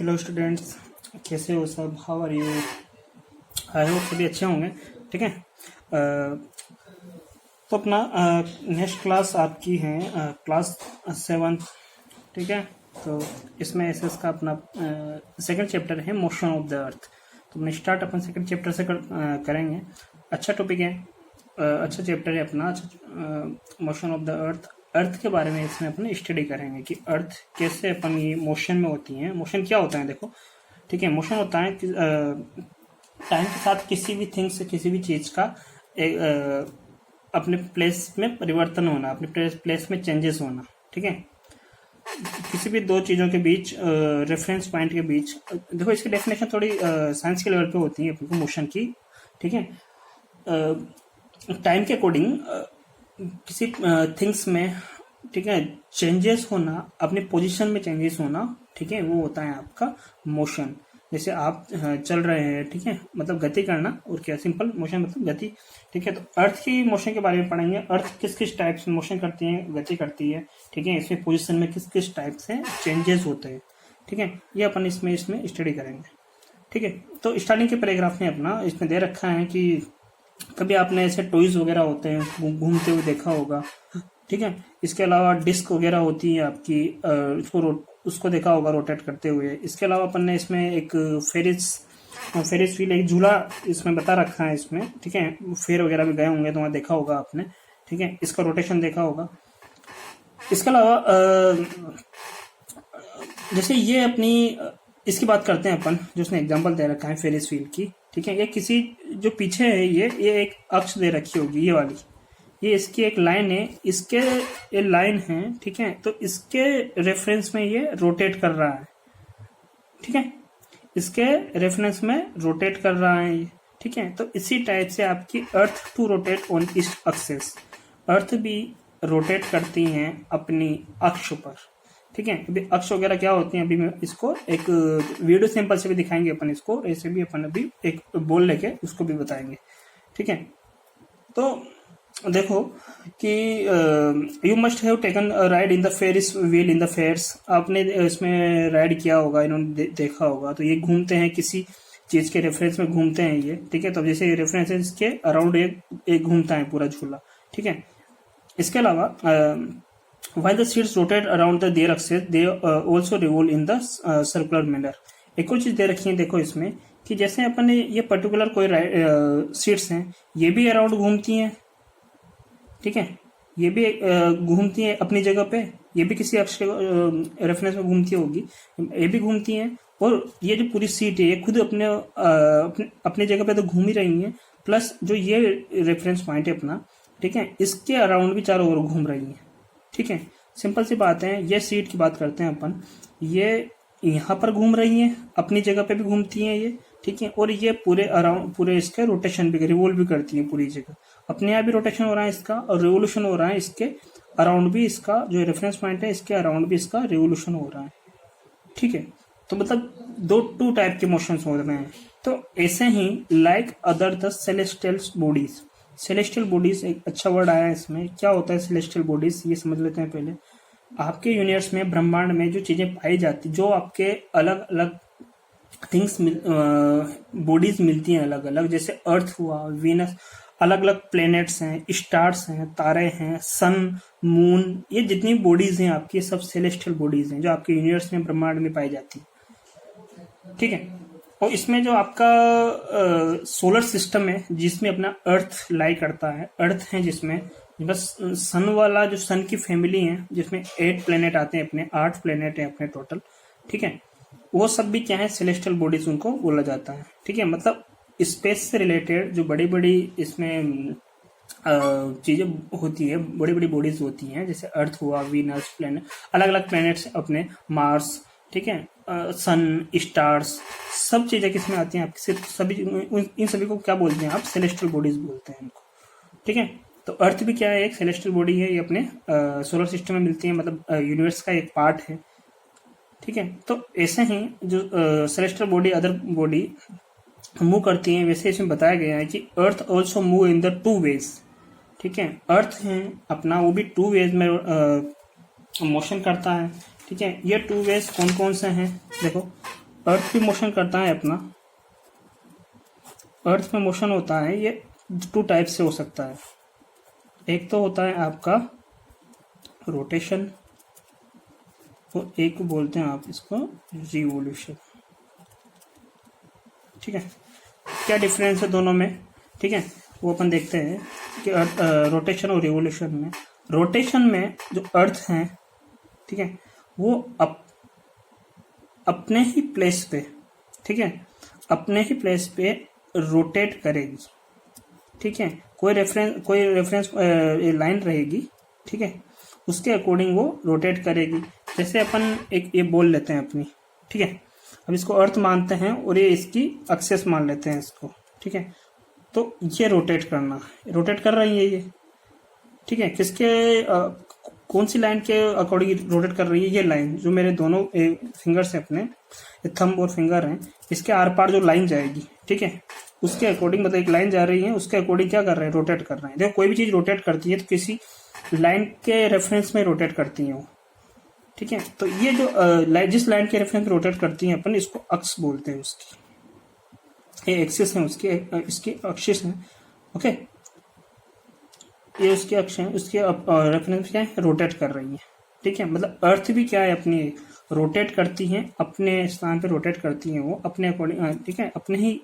Hello students, कैसे हो सब? How are you? I hope सभी अच्छे होंगे। ठीक है। तो अपना नेक्स्ट क्लास आपकी है क्लास 7। ठीक है। तो इसमें एसएस का अपना सेकंड चैप्टर है मोशन ऑफ द अर्थ। तो अपने स्टार्ट अपन सेकंड चैप्टर से करेंगे। अच्छा टॉपिक है, अच्छा चैप्टर है अपना, अच्छा मोशन ऑफ द अर्थ। अर्थ के बारे में इसमें अपन स्टडी करेंगे कि अर्थ कैसे अपन ये मोशन में होती है। मोशन क्या होता है देखो। ठीक है। मोशन होता है कि टाइम के साथ किसी भी थिंग से, किसी भी चीज का अपने प्लेस में परिवर्तन होना, अपने प्लेस में चेंजेस होना। ठीक है। किसी भी दो चीजों के बीच, रेफरेंस पॉइंट के बीच, देखो इसकी डेफिनेशन थोड़ी साइंस के लेवल पे होती है अपने को मोशन की। ठीक है। टाइम के अकॉर्डिंग किसी थिंग्स में, ठीक है, चेंजेस होना, अपने पोजीशन में चेंजेस होना, ठीक है, वो होता है आपका मोशन। जैसे आप चल रहे हैं, ठीक है, मतलब गति करना। और क्या, सिंपल मोशन मतलब गति। ठीक है। तो अर्थ की मोशन के बारे में पढ़ेंगे। अर्थ किस किस टाइप से मोशन करती है, गति करती है। ठीक है। इसमें पोजीशन में किस किस टाइप से चेंजेस होते हैं। ठीक है। ये अपन इसमें स्टडी करेंगे। ठीक है। तो स्टार्टिंग के पैराग्राफ में अपना इसमें दे रखा है कि कभी आपने ऐसे टॉयज वगैरह होते हैं घूमते हुए देखा होगा। ठीक है। इसके अलावा डिस्क वगैरह होती है आपकी, उसको देखा होगा रोटेट करते हुए। इसके अलावा अपन ने इसमें एक फेरिस व्हील, एक झूला इसमें बता रखा है इसमें। ठीक है। फेयर वगैरह भी गए होंगे तो वहाँ देखा होगा आपने। ठीक है। इसका रोटेशन देखा होगा। इसके अलावा जैसे ये अपनी इसकी बात करते हैं अपन, जो उसने एग्जांपल दे रखा है फेरिस व्हील की। ठीक है। ये किसी जो पीछे है, ये एक अक्ष दे रखी होगी, ये वाली, ये इसकी एक लाइन है, इसके ये लाइन है। ठीक है। तो इसके रेफरेंस में ये रोटेट कर रहा है। ठीक है। इसके रेफरेंस में रोटेट कर रहा है ये। ठीक है। तो इसी टाइप से आपकी अर्थ टू रोटेट ऑन इस एक्सिस, अर्थ भी रोटेट करती हैं अपनी अक्ष पर। ठीक है। अभी अक्ष वगैरह क्या होती हैं, अभी मैं इसको एक वीडियो सैंपल से भी दिखाएंगे अपन इसको। ऐसे भी अपन अभी एक बोल लेके उसको भी बताएंगे। ठीक है। तो देखो कि you must have taken ride in the Ferris wheel in the fairs. आपने इसमें राइड किया होगा, इन्होंने देखा होगा। तो ये घूमते हैं, किसी चीज के रेफरेंस में घूमते हैं ये। ठीक है। तो जैसे रेफरेंस है इसके अराउंड एक घूमता है पूरा झूला। ठीक है। इसके अलावा while the seats rotate around the their axis, they also revolve in the circular manner. एक और चीज दे रखी है देखो इसमें कि जैसे अपन ने ये पर्टिकुलर कोई सीट्स हैं, ये भी अराउंड घूमती हैं। ठीक है। ये भी घूमती हैं अपनी जगह पे, ये भी किसी अक्ष के रेफरेंस में घूमती होगी, ये भी घूमती हैं। और ये जो पूरी सीट है, ये खुद अपने जगह पे तो घूम ही रही है, प्लस जो ये रेफरेंस पॉइंट है अपना, ठीक है, इसके अराउंड भी चारों ओर घूम रही है। ठीक है। सिंपल सी बात है। ये सीट की बात करते हैं अपन, ये यहाँ पर घूम रही है, अपनी जगह पे भी घूमती हैं ये। ठीक है। और ये पूरे अराउंड, पूरे इसके रोटेशन भी, रिवोल्व भी करती है पूरी जगह। अपने यहाँ भी रोटेशन हो रहा है इसका, और रिवोल्यूशन हो रहा है इसके अराउंड भी। इसका जो रेफरेंस पॉइंट है, इसके अराउंड भी इसका रिवोल्यूशन हो रहा है। ठीक है। तो मतलब टू टाइप के मोशंस हो रहे हैं। तो ऐसे ही like other the celestial bodies. Celestial bodies एक अच्छा वर्ड आया है इसमें। क्या होता है सेलेस्टियल बॉडीज, ये समझ लेते हैं पहले। आपके यूनिवर्स में, ब्रह्मांड में जो चीजें पाई जाती, जो आपके अलग अलग थिंग्स बॉडीज मिलती हैं अलग अलग, जैसे अर्थ हुआ, वीनस, अलग अलग प्लैनेट्स हैं, स्टार्स हैं, तारे हैं, सन, मून, ये जितनी बॉडीज हैं आपकी, सब सेलेस्टियल बॉडीज हैं जो आपके यूनिवर्स में, ब्रह्मांड में पाई जाती है। ठीक है। और इसमें जो आपका सोलर सिस्टम है, जिसमें अपना अर्थ लाई करता है, अर्थ है जिसमें बस सन वाला, जो सन की फैमिली है, जिसमें 8 प्लेनेट आते हैं, अपने 8 प्लेनेट है अपने टोटल। ठीक है। वो सब भी क्या है, सेलेस्टियल बॉडीज उनको बोला जाता है। ठीक है। मतलब स्पेस से रिलेटेड जो बड़ी बड़ी इसमें चीजें होती है, बड़ी बड़ी बॉडीज होती हैं, जैसे अर्थ हुआ, वीनस, प्लेनेट, अलग अलग प्लेनेट्स अपने, मार्स, ठीक है, सन, स्टार्स, सब चीजें किसमें आती हैं आपकी, सिर्फ सभी, इन सभी को क्या बोलते हैं आप, सेलेस्टियल बॉडीज बोलते हैं इनको। ठीक है। तो अर्थ भी क्या है, एक सेलेस्टियल बॉडी है, ये अपने सोलर सिस्टम में मिलती है, मतलब यूनिवर्स का एक पार्ट है। ठीक है। तो ऐसे ही जो celestial body, other body move करती हैं, वैसे इसमें बताया गया है कि earth also move in the 2 ways. ठीक है। अर्थ है अपना, वो भी 2 वेज में मोशन करता है। ठीक है। ये 2 वेज कौन कौन से हैं देखो। अर्थ भी मोशन करता है अपना, अर्थ में मोशन होता है, ये 2 टाइप से हो सकता है। एक तो होता है आपका रोटेशन और एक बोलते हैं आप इसको रिवोल्यूशन। ठीक है, क्या डिफरेंस है दोनों में? ठीक है, वो अपन देखते हैं कि रोटेशन और रिवोल्यूशन में, रोटेशन में जो अर्थ है, ठीक है, वो अपने ही प्लेस पे, ठीक है, अपने ही प्लेस पे रोटेट करेगी। ठीक है, कोई रेफरेंस लाइन रहेगी, ठीक है, उसके अकॉर्डिंग वो रोटेट करेगी। जैसे अपन एक ये बोल लेते हैं अपनी, ठीक है, अब इसको अर्थ मानते हैं और ये इसकी एक्सेस मान लेते हैं इसको। ठीक है, तो ये रोटेट करना, रोटेट कर रही है ये। ठीक है, किसके कौन सी लाइन के अकॉर्डिंग रोटेट कर रही है? ये लाइन जो मेरे दोनों फिंगर्स हैं अपने, थंब और फिंगर हैं, इसके आर पार जो लाइन जाएगी, ठीक है, उसके अकॉर्डिंग, मतलब एक लाइन जा रही है, उसके अकॉर्डिंग क्या कर रहे हैं? रोटेट कर रहे हैं। देखो, कोई भी चीज रोटेट करती है तो किसी लाइन के रेफरेंस में रोटेट करती है वो। ठीक है, तो ये जो जिस लाइन के रेफरेंस में रोटेट करती है अपन, इसको अक्स बोलते हैं उसकी। ये एक्सिस है उसकी, इसकी एक्सिस है। ओके, ये उसके अक्ष है, उसके रेफरेंस क्या है? रोटेट कर रही है। ठीक है, मतलब अर्थ भी क्या है? अपनी रोटेट करती है, अपने स्थान पे रोटेट करती है वो अपने अकॉर्डिंग। ठीक है, अपने ही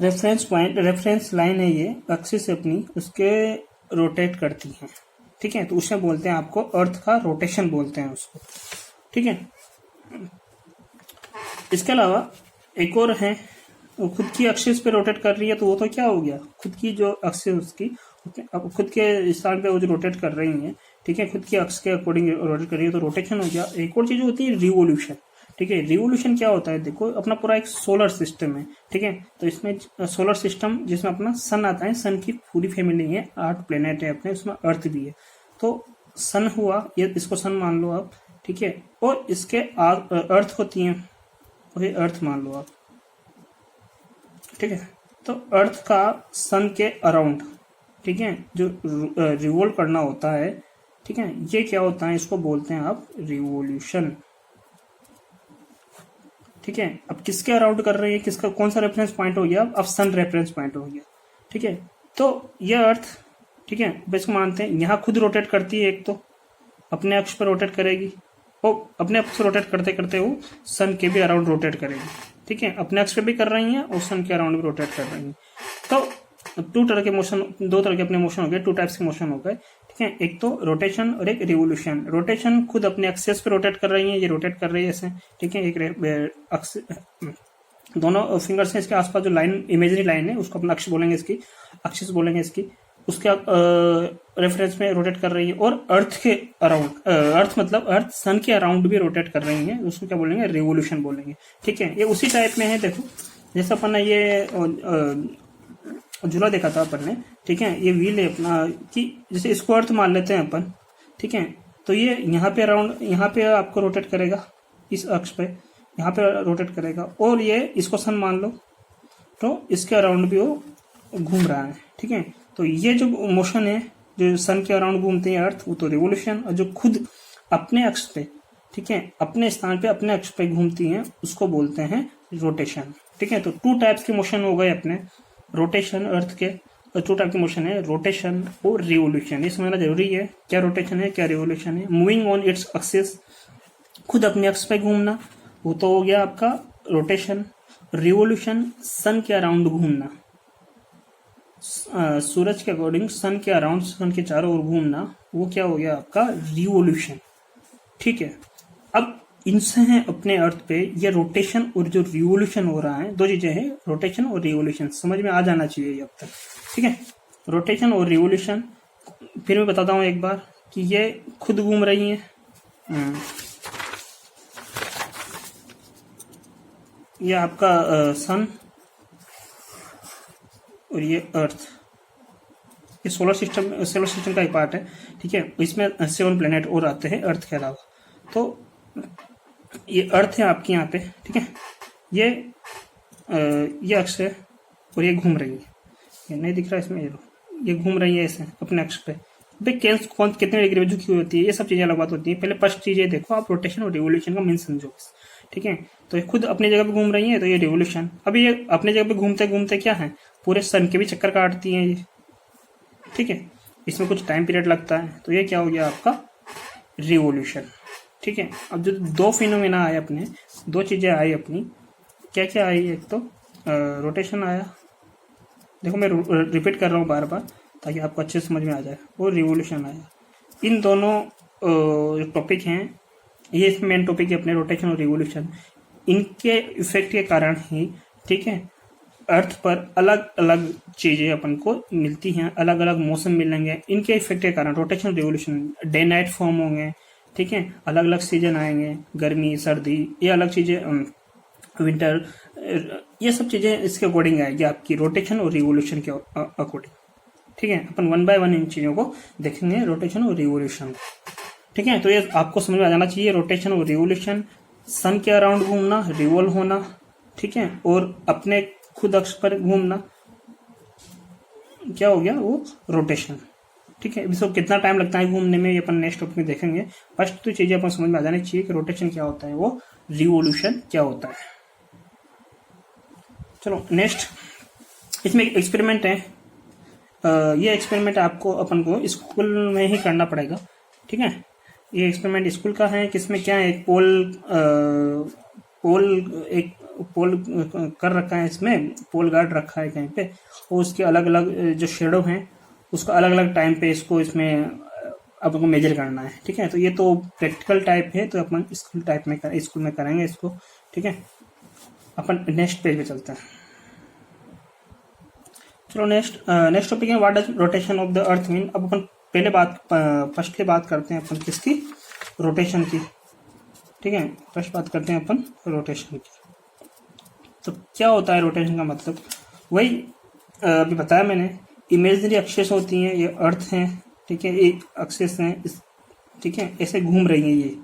रेफरेंस पॉइंट, रेफरेंस लाइन है ये, एक्सिस अपनी, उसके रोटेट करती है। ठीक है, तो उसे बोलते हैं आपको अर्थ का रोटेशन बोलते हैं उसको। ठीक है, इसके अलावा एक और है, वो खुद की एक्सिस पे रोटेट कर रही है, तो वो तो क्या हो गया? खुद की जो एक्सिस उसकी, अब खुद के स्थान पे वो जो रोटेट कर रही है, ठीक है, खुद की अक्ष के अकॉर्डिंग रोटेट कर रही है, तो रोटेशन हो गया। एक और चीज होती है रिवोल्यूशन। ठीक है, रिवोल्यूशन क्या होता है? देखो, अपना पूरा एक सोलर सिस्टम है। ठीक है, तो इसमें सोलर सिस्टम जिसमें अपना सन आता है, सन की पूरी फैमिली है, 8 प्लेनेट है अपने, उसमें अर्थ भी है। तो सन हुआ, ये इसको सन मान लो आप। ठीक है, और इसके अर्थ होती है, वही अर्थ मान लो आप। ठीक है, तो अर्थ का सन के अराउंड, ठीक है, जो रिवोल्व करना होता है, ठीक है, ये क्या होता है? इसको बोलते हैं आप रिवोल्यूशन। ठीक है, अब किसके अराउंड कर रही है? किसका, कौन सा रेफरेंस पॉइंट हो गया? अब सन रेफरेंस पॉइंट हो गया। ठीक है, तो ये अर्थ, ठीक है, इसको मानते हैं, यहाँ खुद रोटेट करती है, एक तो अपने अक्ष पर रोटेट करेगी, और अपने अक्ष पर रोटेट करते करते वो सन के भी अराउंड रोटेट करेगी। ठीक है, अपने अक्ष पे भी कर रही हैं और सन के अराउंड भी रोटेट कर रही हैं। तो 2 तरह के मोशन, 2 तरह के अपने मोशन हो गए, 2 टाइप्स के मोशन हो गए। ठीक है, एक तो रोटेशन और एक रिवोल्यूशन। रोटेशन खुद अपने एक्सेस पे रोटेट कर रही है, ये रोटेट कर रही है ऐसे। ठीक है, एक दोनों फिंगर्स हैं, इसके आसपास जो लाइन, इमेजरी लाइन है, उसको अपना अक्ष बोलेंगे, इसकी एक्सिस बोलेंगे इसकी, उसके रेफरेंस में रोटेट कर रही है। और अर्थ के अराउंड, अर्थ मतलब अर्थ सन के अराउंड भी रोटेट कर रही है, उसको क्या बोलेंगे? रिवोल्यूशन बोलेंगे। ठीक है, ये उसी टाइप में है। देखो, जैसे अपन ने ये झूला देखा था अपन ने, ठीक है, ये व्हील है अपना, कि जैसे इसको अर्थ मान लेते हैं अपन। ठीक है, तो ये यहाँ पे अराउंड, यहाँ पे आपको रोटेट करेगा, इस अक्ष पे यहाँ पे रोटेट करेगा, और ये इसको सन मान लो, तो इसके अराउंड भी वो घूम रहा है। ठीक है, तो ये जो मोशन है, जो सन के अराउंड घूमते हैं अर्थ, वो तो रिवोल्यूशन। और जो खुद अपने अक्ष पे, ठीक है, अपने स्थान पे, अपने अक्ष पे घूमती हैं, उसको बोलते हैं रोटेशन। ठीक है, तो 2 टाइप्स के मोशन हो गए अपने, रोटेशन अर्थ के, 2 टाइप के मोशन है, रोटेशन और रिवोल्यूशन। ये समझना जरूरी है, क्या रोटेशन है, क्या रिवोल्यूशन है। मूविंग ऑन इट्स एक्सिस, खुद अपने अक्ष पे घूमना, वो तो हो गया आपका रोटेशन। रिवोल्यूशन, सन के अराउंड घूमना, सूरज के अकॉर्डिंग सन के अराउंड, सन के चारों ओर घूमना, वो क्या हो गया? आपका रिवोल्यूशन। ठीक है, अब इनसे हैं अपने अर्थ पे ये रोटेशन और जो रिवोल्यूशन हो रहा है, 2 चीजें हैं, रोटेशन और रिवोल्यूशन, समझ में आ जाना चाहिए अब तक। ठीक है, रोटेशन और रिवोल्यूशन फिर मैं बताता हूँ एक बार, कि ये खुद घूम रही हैं। ये आपका सन और ये अर्थ, ये सोलर सिस्टम का एक पार्ट है। ठीक है, इसमें 7 प्लेनेट और आते हैं अर्थ के अलावा। तो ये अर्थ है आपके यहाँ पे। ठीक है, ये अक्ष है और ये घूम रही है, ये नहीं दिख रहा इसमें, ये घूम रही है ऐसे अपने अक्ष पे। कौन कितने डिग्री में झुकी हुई होती है, ये सब चीजें अलग बात होती है। पहले फर्स्ट चीज ये देखो आप, रोटेशन और रिवोल्यूशन का मीन समझो। ठीक है। तो ये खुद अपनी जगह पे घूम रही है, तो ये रिवोल्यूशन। अभी ये अपनी जगह पे घूमते घूमते क्या है, पूरे सन के भी चक्कर काटती हैं ये, ठीक है। इसमें कुछ टाइम पीरियड लगता है, तो ये क्या हो गया आपका रिवोल्यूशन, ठीक है। अब जो दो फिनोमेना आए अपने, दो चीज़ें आई अपनी, क्या क्या आई, एक तो रोटेशन आया, देखो मैं रिपीट कर रहा हूँ बार बार ताकि आपको अच्छे से समझ में आ जाए, और रिवोल्यूशन आया। इन दोनों जो टॉपिक हैं, ये मेन टॉपिक है अपने, रोटेशन और रिवोल्यूशन। इनके इफेक्ट के कारण ही, ठीक है, अर्थ पर अलग अलग चीज़ें अपन को मिलती हैं, अलग अलग मौसम मिलेंगे इनके इफेक्ट के कारण, rotation revolution, day night form होंगे, ठीक है, अलग अलग सीजन आएंगे, गर्मी सर्दी, ये अलग चीज़ें, विंटर, ये सब चीज़ें इसके अकॉर्डिंग आएगी आपकी रोटेशन और रिवोल्यूशन के अकॉर्डिंग, ठीक है। अपन वन बाय वन इन चीज़ों को देखेंगे, रोटेशन और रिवोल्यूशन, ठीक है। तो ये आपको समझ में आ जाना चाहिए, रोटेशन और रिवोल्यूशन, सन के अराउंड घूमना, रिवॉल्व होना, ठीक है, और अपने खुद अक्ष पर घूमना, क्या हो गया वो रोटेशन, ठीक है। इसको कितना टाइम लगता है घूमने में, ये अपन नेक्स्ट टॉपिक में देखेंगे। फर्स्ट तो चीजें अपन समझ में आ जानी चाहिए कि रोटेशन क्या होता है, वो रिवोल्यूशन क्या होता है। चलो नेक्स्ट, इसमें एक एक्सपेरिमेंट है। ये एक्सपेरिमेंट आपको अपन को स्कूल में ही करना पड़ेगा, ठीक है। ये एक्सपेरिमेंट स्कूल का है, किसमें क्या है, एक पोल कर रखा है, इसमें पोल गार्ड रखा है कहीं पे, और उसके अलग अलग जो शेडो हैं उसका अलग अलग टाइम पे इसको इसमें अपन को मेजर करना है, ठीक है। तो ये तो प्रैक्टिकल टाइप है, तो अपन स्कूल में करेंगे इसको, ठीक है। अपन नेक्स्ट पेज पे चलते हैं। चलो नेक्स्ट टॉपिक है, what does rotation of the earth mean. अब अपन पहले फर्स्ट बात करते हैं अपन किसकी, रोटेशन की, ठीक है। फर्स्ट बात करते हैं अपन रोटेशन की। तो क्या होता है रोटेशन का मतलब, वही अभी बताया मैंने, इमेजिनरी एक्सेस होती हैं, ये अर्थ हैं, ठीक है, एक एक्सेस है, ठीक है, ऐसे घूम रही है, ये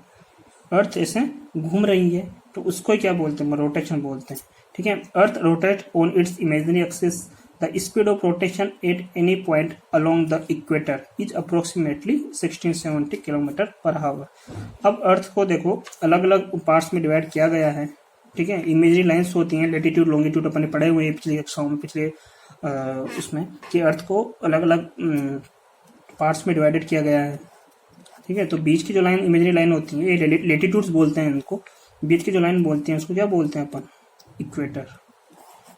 अर्थ ऐसे घूम रही है, तो उसको क्या बोलते हैं, रोटेशन बोलते हैं, ठीक है। Earth rotate on it's imaginary axis, the speed of rotation at any point along the equator is approximately 1670 kilometre per hour. अब अर्थ को देखो अलग अलग पार्ट्स में डिवाइड किया गया है, ठीक है। इमेजरी लाइंस होती हैं, लेटीट्यूड लॉन्गिट्यूड अपने पढ़े हुए हैं पिछली कक्षाओं में, पिछले उसमें, कि अर्थ को अलग अलग पार्ट्स में डिवाइडेड किया गया है, ठीक है। तो बीच की जो लाइन इमेजरी लाइन होती है, ये लेटीट्यूड्स बोलते हैं इनको, बीच की जो लाइन बोलते हैं उसको क्या बोलते हैं अपन, इक्वेटर,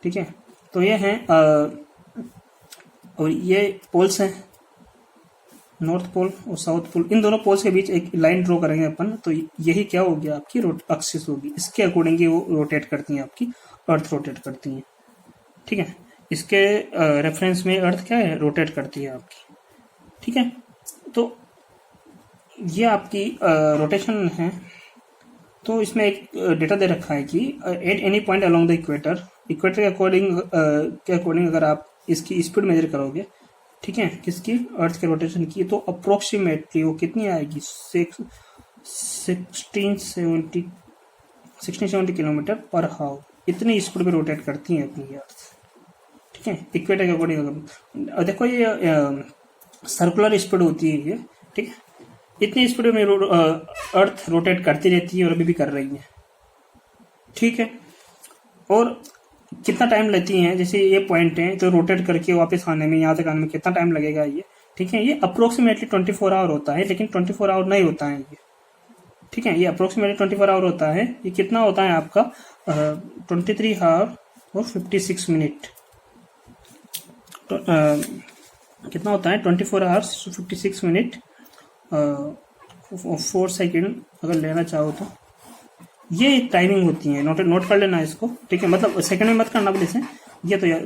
ठीक है। तो ये हैं और ये पोल्स हैं, नॉर्थ पोल और साउथ पोल, इन दोनों पोल्स के बीच एक लाइन ड्रॉ करेंगे अपन, तो यही क्या होगी आपकी एक्सिस होगी, इसके अकॉर्डिंग वो रोटेट करती हैं, आपकी अर्थ रोटेट करती हैं, ठीक है। इसके रेफरेंस में अर्थ क्या है, रोटेट करती है आपकी, ठीक है। तो ये आपकी रोटेशन है। तो इसमें एक डेटा दे रखा है कि at any point along the equator के अकॉर्डिंग अगर आप इसकी स्पीड मेजर करोगे, ठीक है, किसकी, अर्थ के रोटेशन की, तो अप्रोक्सीमेटली वो कितनी आएगी, 1670 किलोमीटर पर हावर, इतनी स्पीड में रोटेट करती है अपनी अर्थ, ठीक है, इक्वेटर के अकॉर्डिंग। देखो ये सर्कुलर स्पीड होती है ये, ठीक है, इतनी स्पीड में अर्थ रोटेट करती रहती है और अभी भी कर रही है, ठीक है। और कितना टाइम लेती हैं, जैसे ये पॉइंट है तो रोटेट करके वापस आने में, यहाँ तक आने में कितना टाइम लगेगा ये, ठीक है। ये अप्रोक्सीमेटली 24 आवर होता है, लेकिन 24 आवर नहीं होता है ये, ठीक है। ये अप्रोक्सीमेटली 24 आवर होता है। ये कितना होता है आपका 23 आवर और 56 मिनट, कितना होता है 24 आवर्स 56 मिनट 4 सेकेंड अगर लेना चाहो तो, ये टाइमिंग होती है। नोट कर लेना इसको, ठीक है, मतलब सेकंड में मत करना प्लीज, ये तो ये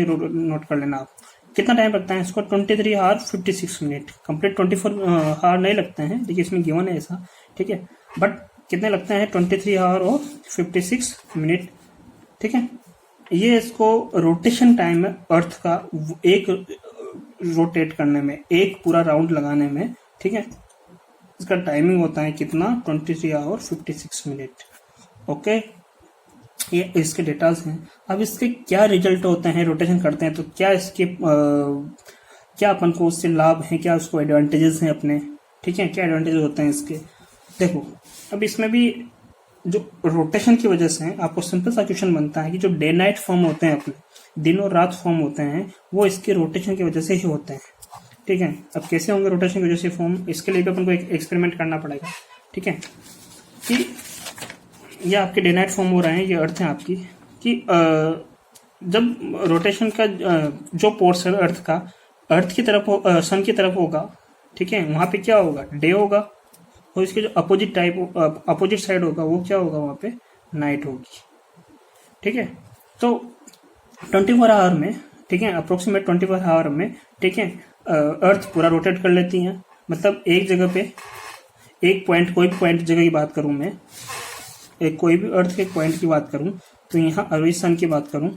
नोट कर लेना आप, कितना टाइम लगता है इसको, 23 आवर 56 मिनट, कंप्लीट 24 आवर नहीं लगते हैं, देखिए इसमें गिवन है ऐसा, ठीक है, बट कितने लगते हैं 23 आवर और 56 मिनट, ठीक है। ये इसको रोटेशन टाइम है अर्थ का, एक रोटेट करने में, एक पूरा राउंड लगाने में, ठीक है, इसका टाइमिंग होता है कितना, 23 आवर 56 मिनट, ओके। ये इसके डेटाज हैं। अब इसके क्या रिजल्ट होते हैं, रोटेशन करते हैं तो क्या इसके क्या अपन को उससे लाभ है, क्या उसको एडवांटेजेस हैं अपने, ठीक है, क्या एडवांटेजेस होते हैं इसके। देखो अब इसमें भी जो रोटेशन की वजह से आपको सिंपल सा क्वेश्चन बनता है कि जो डे नाइट फॉर्म होते हैं अपने, दिन और रात फॉर्म होते हैं, वो इसके रोटेशन की वजह से ही होते हैं। ठीक है, अब कैसे होंगे रोटेशन की वजह से फॉर्म, इसके लिए भी अपन को एक एक्सपेरिमेंट करना पड़ेगा। ठीक है, कि ये आपके डे नाइट फॉर्म हो रहे हैं, ये अर्थ है आपकी, कि जब रोटेशन का जो पोर्शन अर्थ का अर्थ की तरफ सन की तरफ होगा, ठीक है, वहां पे क्या होगा, डे होगा, और इसके जो अपोजिट साइड होगा वो क्या होगा, वहां पे नाइट होगी। ठीक है, तो 24 आवर में, ठीक है, अप्रोक्सीमेट 24 आवर में, ठीक है, अर्थ पूरा रोटेट कर लेती है। मतलब एक जगह पे एक पॉइंट, कोई भी पॉइंट जगह की बात करूं मैं, कोई भी अर्थ के पॉइंट की बात करूं, तो यहाँ अरबी सन की बात करूं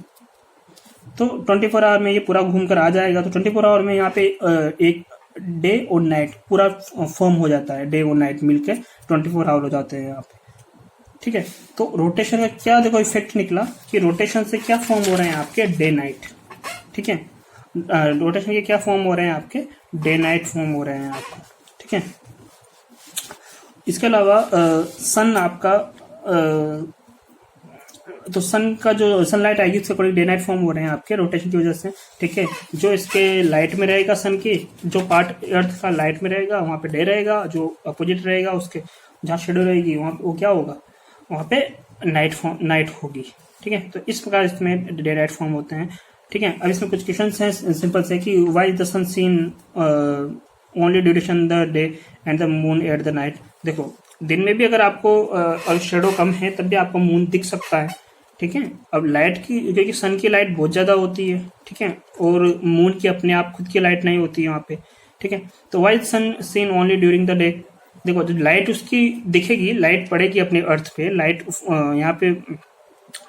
तो 24 आवर में ये पूरा घूम कर आ जाएगा। तो 24 आवर में यहाँ पे एक डे और नाइट पूरा फॉर्म हो जाता है, डे और नाइट मिलके 24 आवर हो जाते हैं यहाँ पे। ठीक है, तो रोटेशन का क्या देखो इफेक्ट निकला कि रोटेशन से क्या फॉर्म हो रहे हैं आपके, डे नाइट। ठीक है, रोटेशन के क्या फॉर्म हो रहे हैं आपके, डे नाइट फॉर्म हो रहे हैं आपको। ठीक है, इसके अलावा सन आपका तो सन का जो सनलाइट आएगी उसके अकॉर्डिंग डे नाइट फॉर्म हो रहे हैं आपके रोटेशन की वजह से। ठीक है, जो इसके लाइट में रहेगा सन की, जो पार्ट अर्थ का लाइट में रहेगा वहां पे डे रहेगा, जो अपोजिट रहेगा उसके जहाँ शेडो रहेगी वहां वो क्या होगा, वहां पे नाइट होगी। ठीक है, तो इस प्रकार इसमें डे नाइट फॉर्म होते हैं। ठीक है, अब इसमें कुछ क्वेश्चन हैं सिंपल से कि why the sun seen only duration the day and the moon at the night. देखो, दिन में भी अगर आपको शेडो कम है तब भी आपको मून दिख सकता है। ठीक है, अब लाइट की, क्योंकि सन की लाइट बहुत ज्यादा होती है, ठीक है, और मून की अपने आप खुद की लाइट नहीं होती है वहां पे। ठीक है, तो why sun seen only during the day. देखो, जो लाइट उसकी दिखेगी, लाइट पड़ेगी अपने अर्थ पे, लाइट यहाँ पे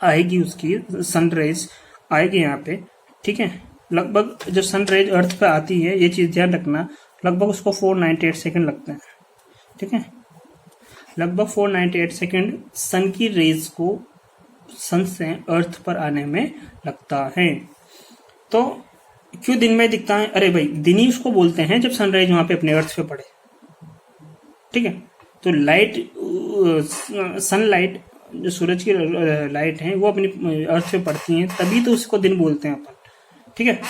आएगी, उसकी सनराइज आएगी यहाँ पे। ठीक है, लगभग जब सनराइज अर्थ पे आती है, ये चीज ध्यान रखना, लगभग उसको 498 सेकंड लगते हैं। ठीक है, लगभग 498 सेकंड सन की रेज को सन से अर्थ पर आने में लगता है। तो क्यों दिन में दिखता है, अरे भाई दिन ही उसको बोलते हैं जब सनराइज वहां पे अपने अर्थ पे पड़े। ठीक है, तो लाइट, सनलाइट, जो सूरज की लाइट है वो अपनी अर्थ पे पड़ती है, तभी तो उसको दिन बोलते हैं अपन। ठीक है,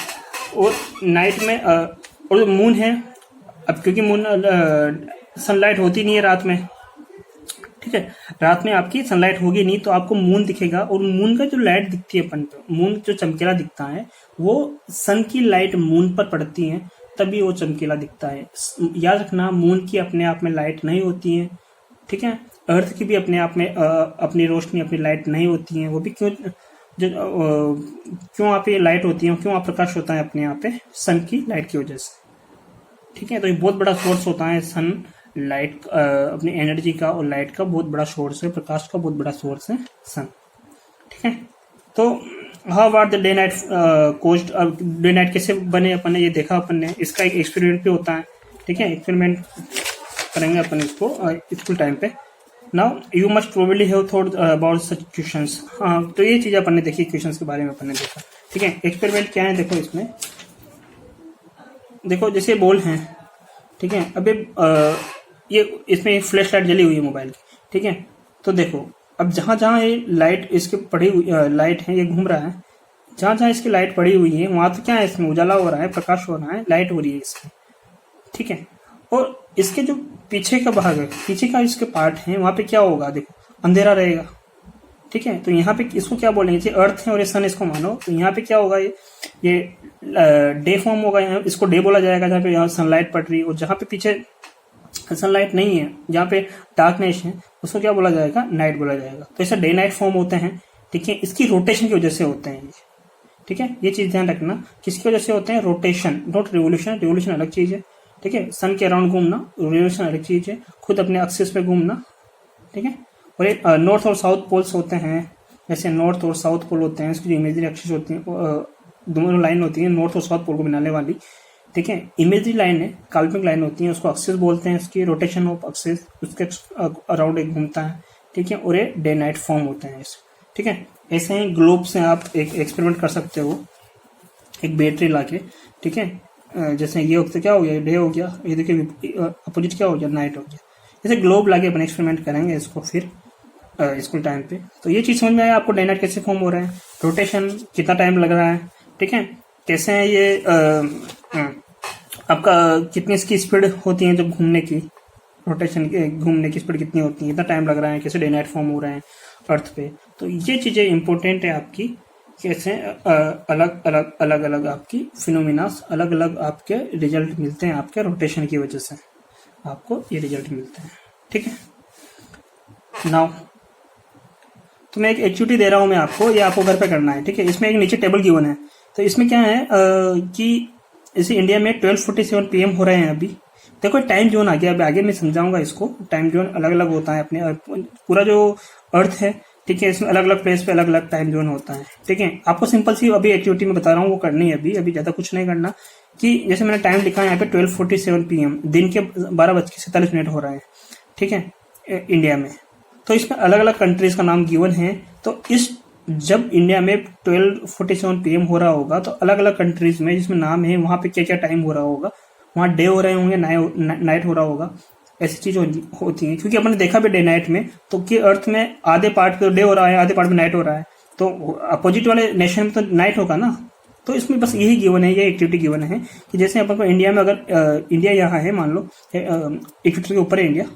और नाइट में और मून है, अब क्योंकि मून सनलाइट होती नहीं है रात में। ठीक है, रात में आपकी सनलाइट होगी नहीं तो आपको मून दिखेगा, और मून का जो लाइट दिखती है अपन पे, मून जो चमकीला दिखता है वो सन की लाइट मून पर पड़ती है तभी वो चमकीला दिखता है। याद रखना, मून की अपने आप में लाइट नहीं होती है। ठीक है, अर्थ की भी अपने आप में अपनी रोशनी, अपनी लाइट नहीं होती है। वो भी क्यों, क्यों आप ये लाइट होती है, क्यों आप प्रकाश होता है अपने यहाँ पे, सन की लाइट की वजह से। ठीक है, तो ये बहुत बड़ा सोर्स होता है सन, लाइट अपनी एनर्जी का और लाइट का बहुत बड़ा सोर्स है, प्रकाश का बहुत बड़ा सोर्स है सन। ठीक है, तो how are the day night cost, day night कैसे बने अपन ने ये देखा अपन ने, इसका एक एक्सपेरिमेंट भी होता है। ठीक है, एक्सपेरिमेंट करेंगे अपन इसको स्कूल टाइम पे। Now you must probably have thought about such questions. हाँ, तो ये चीज अपन ने देखी, क्वेश्चंस के बारे में अपन ने देखा। ठीक है, एक्सपेरिमेंट क्या है देखो इसमें, देखो जैसे बॉल है। ठीक है, अबे ये इसमें फ्लैश लाइट जली हुई है मोबाइल की। ठीक है, तो देखो अब जहां जहां ये लाइट इसके पड़ी हुई लाइट है, ये घूम रहा है, जहां जहां इसकी लाइट पड़ी हुई है वहां तो क्या है, इसमें उजाला हो रहा है, प्रकाश हो रहा है, लाइट हो रही है इसमें। ठीक है, और इसके जो पीछे का भाग है, पीछे का इसके पार्ट है, वहां पे क्या होगा, देखो अंधेरा रहेगा। ठीक है, तो यहाँ पे इसको क्या बोलेंगे, जैसे अर्थ है और ये सन इसको मानो, तो यहाँ पे क्या होगा, ये डे फॉर्म होगा, यहाँ इसको डे बोला जाएगा जहाँ पे यहाँ सनलाइट पड़ रही है, और जहाँ पे पीछे सनलाइट नहीं है, जहाँ पे डार्कनेस है, उसको क्या बोला जाएगा, नाइट बोला जाएगा। तो ऐसा डे नाइट फॉर्म होते हैं। ठीक है, इसकी रोटेशन की वजह से होते हैं ये। ठीक है, ये चीज ध्यान रखना, किसकी वजह से होते हैं, रोटेशन, नॉट रिवोल्यूशन। रिवोल्यूशन अलग चीज है। ठीक है, सन के अराउंड घूमना, रिवोल्यूशन अलग चीज है, खुद अपने एक्सिस पे घूमना। ठीक है, और एक नॉर्थ और साउथ पोल्स होते हैं, जैसे नॉर्थ और साउथ पोल होते हैं, इसकी जो इमेजरी एक्सिस होती है, दोनों लाइन होती है नॉर्थ और साउथ पोल को मिलाने वाली। ठीक है, इमेजरी लाइन है, काल्पनिक लाइन होती है, उसको एक्सिस बोलते हैं, इसकी रोटेशन ऑफ एक्सिस, उसके अराउंड एक घूमता है। ठीक है, और ये डे नाइट फॉर्म होते हैं इस। ठीक है, ऐसे ही ग्लोब से आप एक एक्सपेरिमेंट कर सकते हो, एक बैटरी लाके। ठीक है, जैसे ये वक्त क्या हो गया, डे हो गया, ये देखिए अपोजिट क्या हो गया, नाइट हो गया। जैसे ग्लोब लाके अपन एक्सपेरिमेंट करेंगे इसको फिर। स्कूल टाइम पे। तो ये चीज़ समझ में आया आपको, डे नाइट कैसे फॉर्म हो रहे हैं, रोटेशन कितना टाइम लग रहा है, ठीक है, कैसे है ये आपका कितनी इसकी स्पीड होती है जब घूमने की, रोटेशन की घूमने की स्पीड कितनी होती है, कितना टाइम लग रहा है, कैसे डे नाइट फॉर्म हो रहे हैं अर्थ पे। तो ये चीज़ें इंपॉर्टेंट है आपकी, कैसे अलग अलग अलग अलग आपकी फिनोमिनास, अलग अलग आपके रिजल्ट मिलते हैं आपके रोटेशन की वजह से, आपको ये रिजल्ट मिलते हैं, ठीक है। नाउ तो मैं एक एक्टिविटी दे रहा हूं मैं आपको, ये आपको घर पे करना है, ठीक है। इसमें एक नीचे टेबल गिवन है, तो इसमें क्या है कि जैसे इंडिया में 12:47 PM हो रहे हैं अभी। देखो टाइम जोन आ गया, अभी आगे मैं समझाऊंगा इसको। टाइम जोन अलग अलग होता है अपने, पूरा जो अर्थ है, ठीक है, इसमें अलग अलग प्लेस पे अलग अलग टाइम जोन होता है, ठीक है। आपको सिंपल सी अभी एक्टिविटी में बता रहा हूँ वो करनी है, अभी ज्यादा कुछ नहीं करना। कि जैसे मैंने टाइम लिखा है यहाँ पे 12:47 PM, दिन के 12:47 हो रहे हैं, ठीक है, इंडिया में। तो इसमें अलग अलग कंट्रीज का नाम गिवन है। तो इस जब इंडिया में 12:47 PM हो रहा होगा, तो अलग अलग कंट्रीज में जिसमें नाम है वहां पे क्या क्या टाइम हो रहा होगा, वहां डे हो रहे होंगे, नाइट हो रहा होगा, ऐसी चीज होती है। क्योंकि अपन ने देखा भी डे नाइट में, तो कि अर्थ में आधे पार्ट पे डे हो रहा है, आधे पार्ट में नाइट हो रहा है, तो अपोजिट वाले नेशन में तो नाइट होगा ना। तो इसमें बस यही गिवन है, ये एक्टिविटी गिवन है कि जैसे अपन को इंडिया में अगर इंडिया यहाँ है, मान लो इक्वेटर के ऊपर है इंडिया,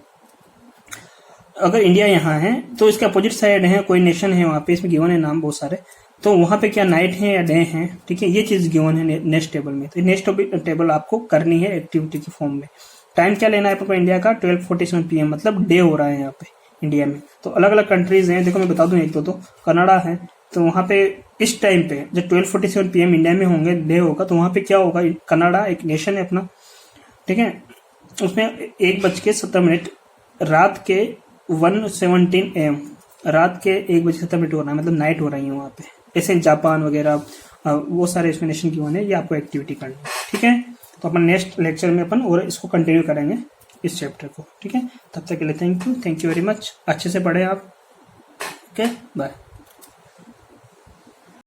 अगर इंडिया यहाँ है तो इसके अपोजिट साइड है कोई नेशन है वहां पे, इसमें गिवन है नाम बहुत सारे, तो वहां पे क्या नाइट है या डे है, ठीक है, ये चीज गिवन है नेक्स्ट टेबल में। तो नेक्स्ट टेबल आपको करनी है एक्टिविटी के फॉर्म में। टाइम क्या लेना है आपको इंडिया का, 12:47 PM, मतलब डे हो रहा है यहाँ पे इंडिया में। तो अलग अलग कंट्रीज हैं, देखो मैं बता दूं एक तो कनाडा है, तो वहां पे इस टाइम पे जब 12:47 PM इंडिया में होंगे, डे होगा, तो वहां पे क्या होगा, कनाडा एक नेशन है अपना, ठीक है, उसमें 1:17 रात के 1:17 AM, रात के 1:17 हो रहा है, मतलब नाइट हो रही है वहां पे। ऐसे जापान वगैरह वो सारे इसमें नेशन की होने, ये आपको एक्टिविटी करनी है, ठीक है। तो अपन नेक्स्ट लेक्चर में अपन और इसको कंटिन्यू करेंगे इस चैप्टर को, ठीक है। तब तक के लिए थैंक यू वेरी मच, अच्छे से पढ़े आप, ओके, बाय।